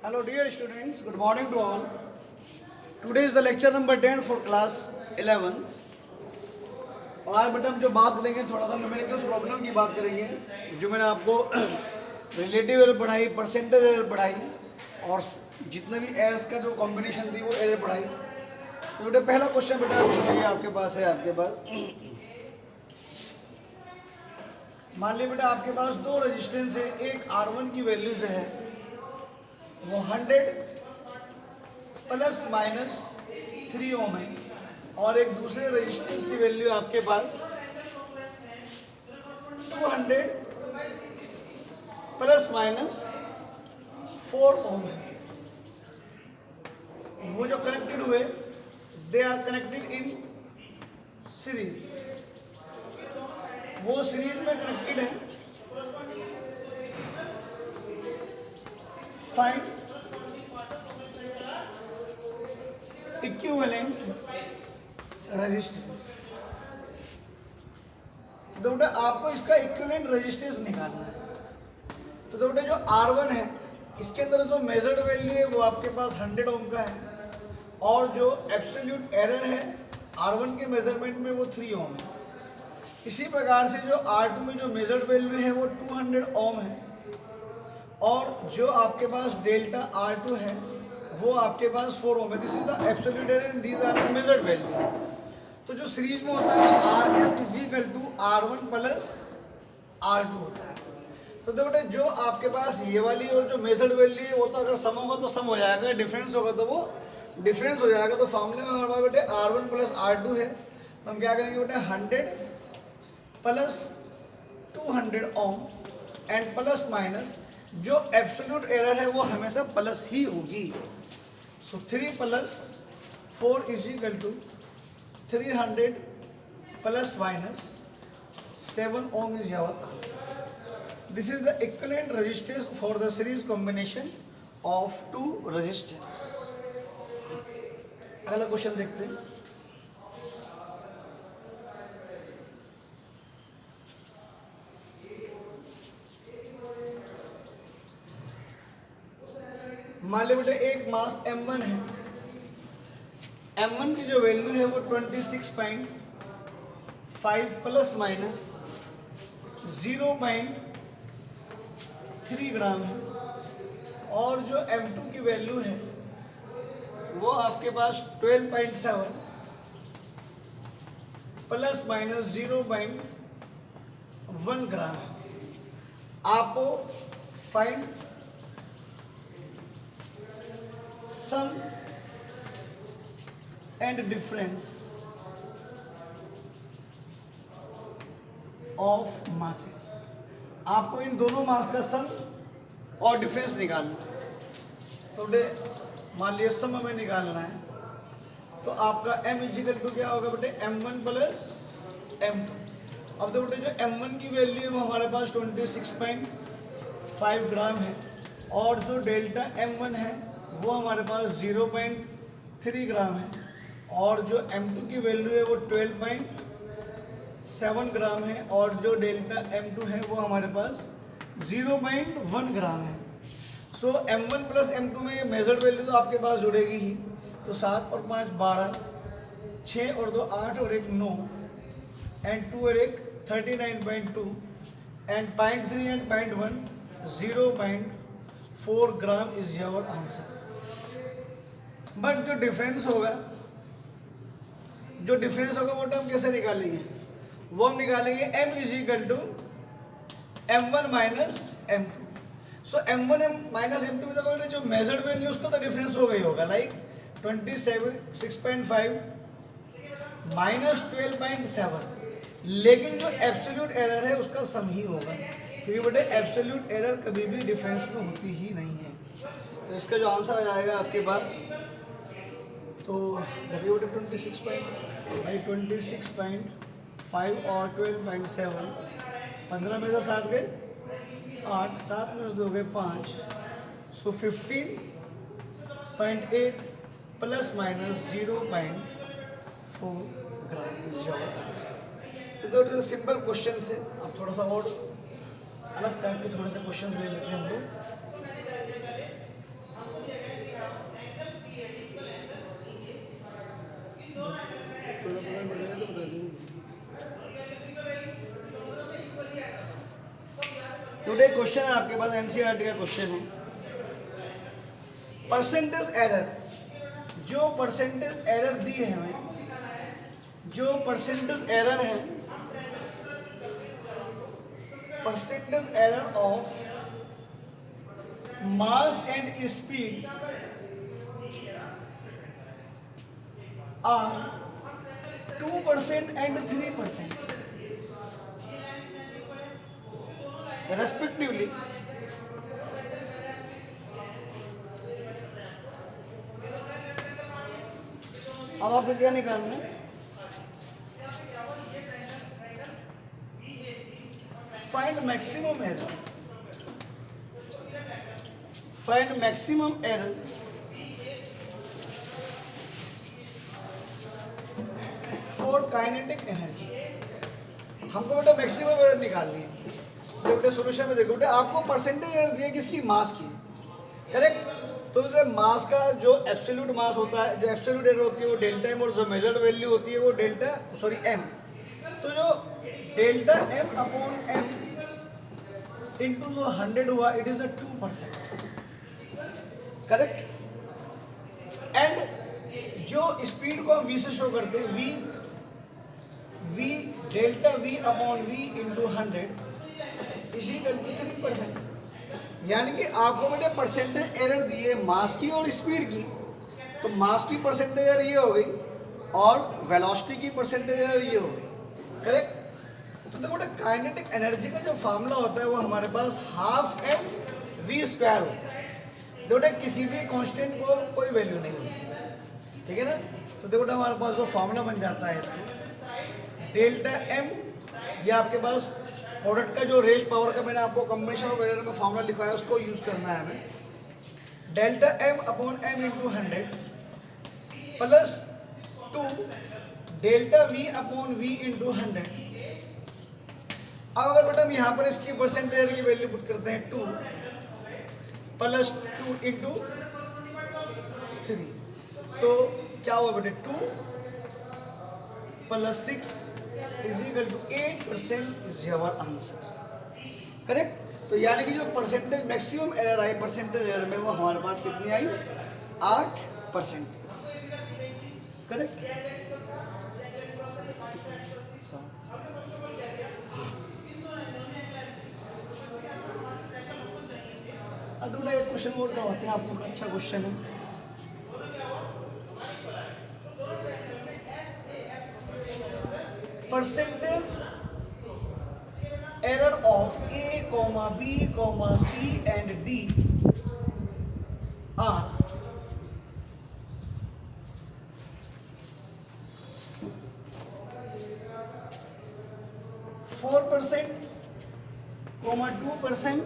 Hello dear students, good morning to all. Today is the lecture number 10 for class 11. और आज बेटा हम जो बात करेंगे थोड़ा सा न्यूमेरिकल्स प्रॉब्लम की बात करेंगे, जो मैंने आपको रिलेटिव एरर पढ़ाई, परसेंटेज एरर पढ़ाई और जितने भी एरर्स का जो कॉम्बिनेशन थी वो एरर पढ़ाई। तो बेटा पहला क्वेश्चन बेटा आपके पास है, आपके पास मान लीजिए बेटा आपके पास दो रेजिस्टेंस है, एक R1 की वैल्यू जो है वो 100 प्लस माइनस 3 ओम है और एक दूसरे रेजिस्टेंस की वैल्यू आपके पास 200 प्लस माइनस 4 ओम है। वो जो कनेक्टेड हुए they are connected in series, वो सीरीज में कनेक्टेड है। Find equivalent resistance. तो बेटा आपको इसका इक्विवेलेंट रेजिस्टेंस निकालना है। तो बेटा जो R1 है इसके अंदर जो मेजर्ड वैल्यू है वो आपके पास 100 ओम का है और जो एब्सोल्यूट एरर है R1 के मेजरमेंट में वो 3 ओम है। इसी प्रकार से जो R2 में जो मेजर्ड वैल्यू है वो 200 ओम है और जो आपके पास डेल्टा R2 है वो आपके पास 4 ओम है। This is the absolute error and these are the measured value. तो जो सीरीज में होता है वो RS is equal to R1 plus R2 होता है। तो बेटा जो आपके पास ये वाली और जो मेजर्ड वैल्यू है वो तो अगर सम होगा तो सम हो जाएगा, डिफरेंस होगा तो वो डिफरेंस हो जाएगा। तो फॉर्मूले में हमारे पास बेटे R1 प्लस R2 है, तो हम क्या करेंगे बेटे 100 plus 200 ohm and plus minus जो एब्सोल्यूट एरर है वो हमेशा प्लस ही होगी। So 3 plus 4 is equal to 300 plus minus 7 ohm is your answer. This is the equivalent resistance for the series combination of two resistance. अगला question देखते हैं। मान लीजिए बेटे एक मास M1 है, M1 की जो वैल्यू है वो 26.5 प्लस माइनस 0.3 ग्राम है और जो M2 की वैल्यू है वो आपके पास 12.7 प्लस माइनस 0.1 ग्राम है। आपको find sum and difference of masses. आपको इन दोनों मास का सम और डिफरेंस निकालना है। तो मान लिया सम हमें निकालना है तो आपका m इजिकल टू क्या होगा बेटे M1 प्लस M2। अब तो बेटे जो M1 की वैल्यू है वो हमारे पास 26.5 ग्राम है और जो डेल्टा M1 है वो हमारे पास 0.3 ग्राम है और जो M2 की वैल्यू है वो 12.7 ग्राम है और जो डेल्टा M2 है वो हमारे पास 0.1 ग्राम है। सो M1 प्लस M2 में मेजर्ड वैल्यू तो आपके पास जुड़ेगी ही। तो 7 और 5 12, 6 और 2 8 और 1 9 एंड 2 और 1 39.2 and 0.3 and 0.1 0.4 gram is your answer. But जो डिफरेंस होगा वो हम कैसे निकालेंगे? वो हम निकालेंगे m is equal to M1 minus M2। So M1 minus M2 में तो जो मेजर्ड वैल्यू उसका तो डिफरेंस होगा ही होगा, लाइक 26.5 माइनस 12.7, लेकिन जो एब्सोल्यूट एरर है उसका सम ही होगा क्योंकि बेटे एब्सोल्यूट एरर कभी भी डिफरेंस में होती ही नहीं है। तो इसका जो आंसर आ जाएगा आपके पास तो 26.5 और 12.7, 15 में से 7 गए 8, 7 में से 2 गए 5, सो 15.8 plus minus 0.4 gram is your answer. तो सिंपल क्वेश्चन थे। अब थोड़ा सा और अलग टाइप के थोड़े से क्वेश्चन ले लेते हैं हम लोग। टुडे क्वेश्चन है आपके पास, एनसीईआरटी का क्वेश्चन है। परसेंटेज एरर, जो परसेंटेज एरर दी है हमें, जो परसेंटेज एरर है, percentage error of mass and speed are 2% and 3% respectively. अब आपको क्या निकालना है? Find maximum error, find maximum error for kinetic energy. हमको बेटा मैक्सिमम एरर निकालनी है। तो बेटा सोल्यूशन में देखो बेटा, आपको परसेंटेज एरर दी है किसकी? मास की, करेक्ट। तो मास का जो एब्सोल्यूट मास होता है, जो एब्सोल्यूट एरर होती है वो डेल्टा एम, और जो मेजर्ड वैल्यू होती है वो डेल्टा एम। तो जो delta m upon m into जो 100 हुआ, इट इज 2%, करेक्ट। एंड जो स्पीड को हम वी से शो करते हैं, v delta v upon v into 100 इसी का 3%। यानी कि आपको बेटे परसेंटेज एरर दी है मास की और स्पीड की, तो मास की परसेंटेज एरर ये हो गई और वेलोसिटी की परसेंटेज एरर ये हो गई, करेक्ट। तो देखो बेटे काइनेटिक एनर्जी का जो फार्मूला होता है वो हमारे पास हाफ एम वी स्क्वायर होता है। देखो बेटे किसी भी कांस्टेंट को कोई वैल्यू नहीं होती, ठीक है ना। तो देखो बेटे हमारे पास जो फार्मूला बन जाता है इसको डेल्टा एम, ये आपके पास प्रोडक्ट का जो रेस्ट पावर का मैंने आपको कॉम्बिनेशन ऑफ एरर में फार्मूला लिखा है उसको यूज करना है हमें। Delta m upon m into 100 plus 2 delta v upon v into 100। अब अगर बेटा हम यहाँ पर इसकी परसेंटेज एरर की वैल्यू पुट करते हैं 2 प्लस 2 इंटू 3, तो क्या हुआ बेटे 2 plus 6 is equal to 8% is your answer, correct. तो यानी कि जो परसेंटेज मैक्सिमम एरर आई परसेंटेज एरर में, वो हमारे पास कितनी आई? 8%, करेक्ट। अब एक क्वेश्चन और करवाते हैं आपको, अच्छा क्वेश्चन है। Percentage error of A, B, C and D are 4%, 2%,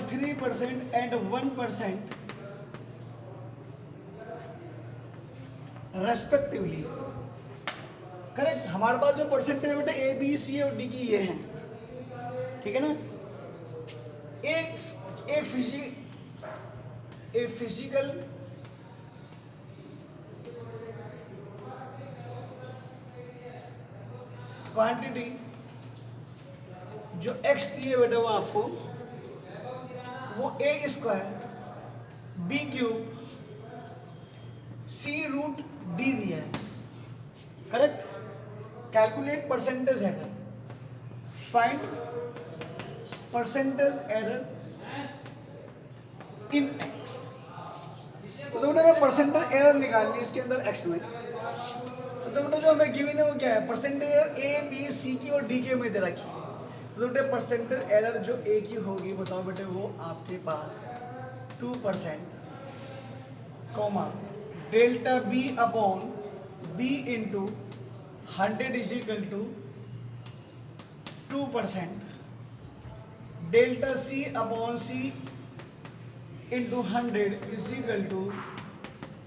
3% and 1% respectively, correct. हमारे पास जो परसेंटेज बेटे ए बी सी और डी की ये हैं, ठीक है ना। एक फिजिकल क्वांटिटी जो एक्स दी है बेटा वो आपको, वो ए square B cube C root D दिया है, correct. Calculate percentage error, find percentage error इन एक्स। तो देखो मैं परसेंटेज एरर निकालनी है इसके अंदर एक्स में। तो देखो जो हमें गिवन है वो क्या है? Percentage error A B C की और डी के में दे रखी है। तो बेटे परसेंटेज एरर जो ए की होगी बताओ बेटे, वो आपके पास 2% comma delta B upon B into 100 is equal to 2%, delta C upon C into 100 is equal to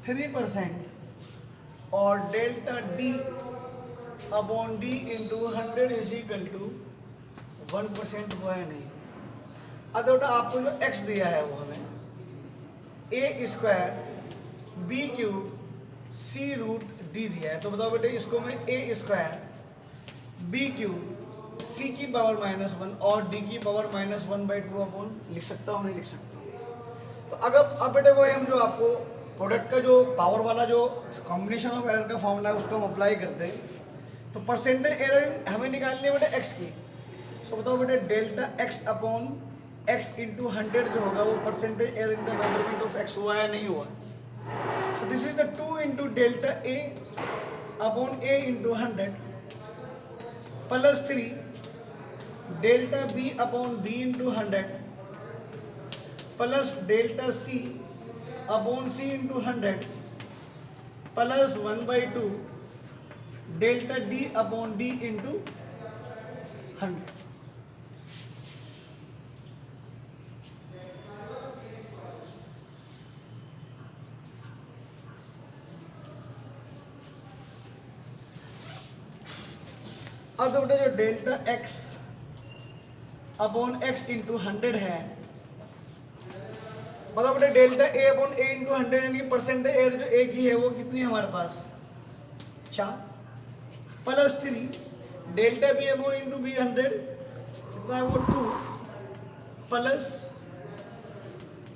3%, और delta D upon D into 100 is equal to 1% वो है नहीं। अब बेटा आपको जो x दिया है वो हमें ए square B cube C root D दिया है। तो बताओ बेटे इसको मैं ए स्क्वायर बी क्यूब c की पावर -1 और d की पावर -1/2 अपॉन लिख सकता हूँ, नहीं लिख सकता हूँ? तो अगर अब बेटे वो हम जो आपको प्रोडक्ट का जो पावर वाला जो कॉम्बिनेशन ऑफ एरर का फॉर्मूला है उसको हम अप्लाई करते हैं। तो परसेंटेज एरर हमें निकालनी है बेटे एक्स की। सो बताओ बेटे delta X upon X into 100 जो होगा वो percentage error in the measurement of X हुआ या नहीं हुआ? So this is the 2 into delta A upon A into 100 plus 3 delta B upon B into 100 plus delta C upon C into 100 plus 1/2 delta D upon D into 100। अब बेटा जो delta X upon X into 100 है, मतलब बेटा delta A upon A into 100 यानी percentage error जो ए की है वो कितनी है हमारे पास 4 plus 3 delta B upon into B 100 कितना है वो 2 plus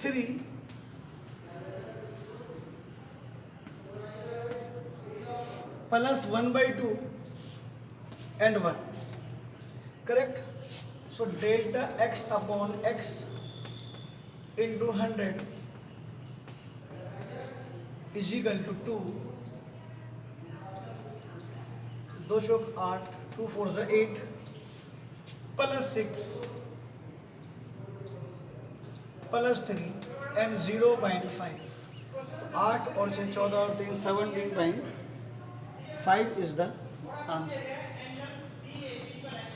3 plus 1/2 and 1 correct. So delta x upon x into 100 is equal to 2 2 चौक 8 2 4 जा 8 प्लस 6 प्लस 3 and 0.5। 8 और 6 14 और 3 17.5 is the answer।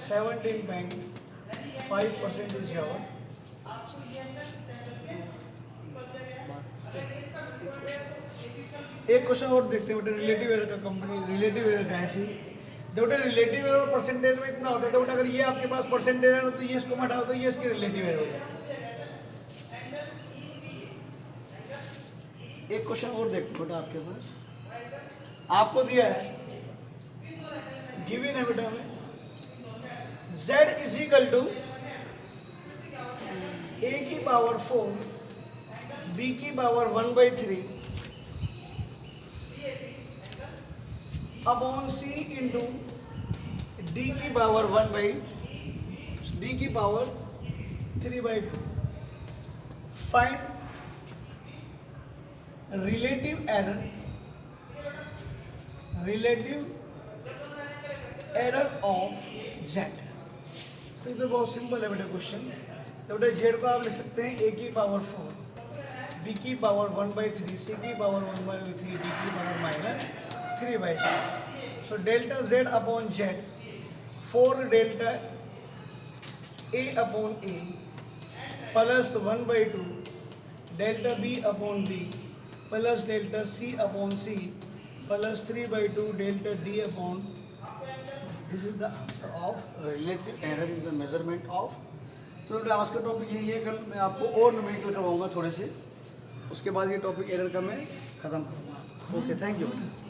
17.5% is your answer। एक क्वेश्चन और देखते हैं बेटे रिलेटिव एरर का। कंपनी रिलेटिव एरर का ऐसी बेटे रिलेटिव एरर परसेंटेज में इतना होता है। तो बेटा अगर ये आपके पास परसेंटेज एरर हो तो ये इसको हटाओ तो ये इसकी रिलेटिव एरर हो जाए। एक क्वेश्चन और देखते हैं बेटा आपके पास आपको दिया है गिवन है बेटा हमें z is equal to a की पावर 4 b की power 1/3 upon c into d की power 3/2। Find relative error of z। तो इधर बहुत सिंपल है बेटा क्वेश्चन। तो बेटा z को आप लिख सकते हैं a की पावर 4 b की पावर 1/3 c की पावर 1/3 d की power -3/2। So delta z upon z 4 delta a upon a plus 1/2 delta b upon b plus delta c upon c plus 3/2 delta d upon. This is the answer of relative error in the measurement of. तो आज का topic यही है। कल मैं आपको और numerical करवाऊंगा थोड़े से, उसके बाद ये टॉपिक एरर का मैं ख़त्म करूँगा। ओके, थैंक यू बेटा।